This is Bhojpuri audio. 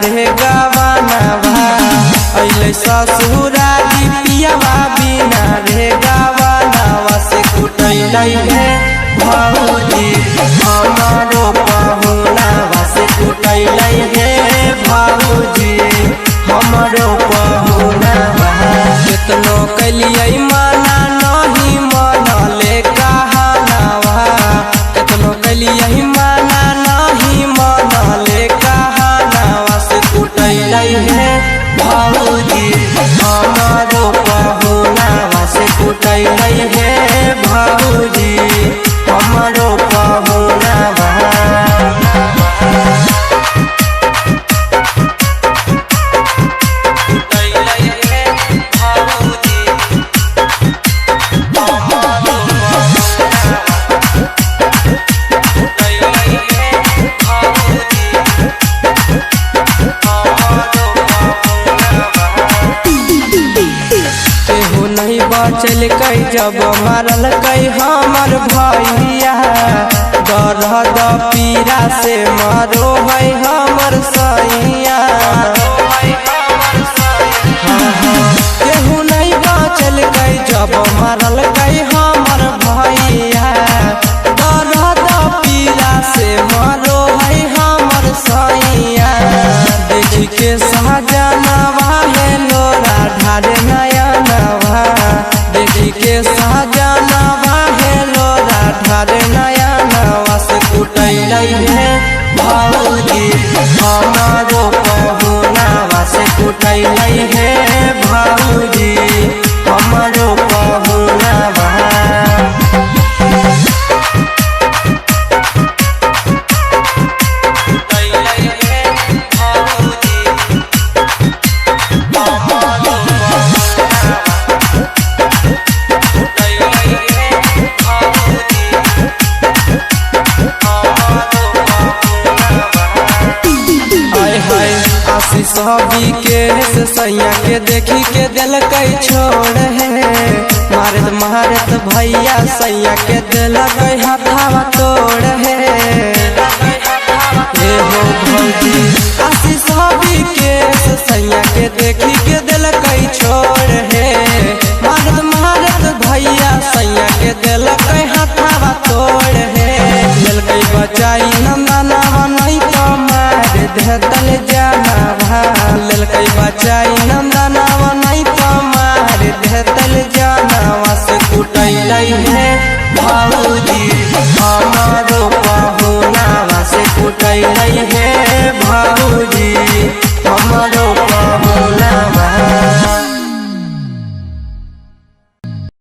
रे गवानवा अइले ससुराली पियावा बिना रे गवानवा से कुटैलै हे भौजी हमारो पहुनावा से कुटैलै हे भौजी हमारो पहुनावा केतनो कलियै माना नहीं मनले कहानवा केतनो कलियै माना नहीं मनले कहानवा से कुटैलै हे भौजी हमारो पहुनावा से कुटैलै हे भौजी हमारो पहुनावा नहीं बचल कई जब मरल कई हमर भैया दर्द पीरा से मरो है हमर सैया केहू नहीं बचल कई जब मरल कई हमर भैया दर्द पीरा से मरो है हमर सैया देख के सहजनवा है लोरा ढारे नया देखी के सहजनवा है लोरा ढारे नया नवा से कुटैलै हे भौजी हमारो पहुनावा से कुटैलै हे भौजी हमारो पहुनावा सभी के सैया के देखी के दिलकै छोड़ है मारत मारत भैया सैया के दिलकै हथावा तोड़ है हो भौजी आशी सभी के सैया के देखी के दिलकै छोड़ है मारत मारत भैया सैया के दिलकै हथावा तोड़ है दिलकै बचाई नंदनवा नहीं तो मार देतल जानवा ललकै बचाई नंदनवा नहीं तो मार देतल जानवा से कुटैलै हे भौजी हमारो पहुनावा से कुटैलै हे भौजी।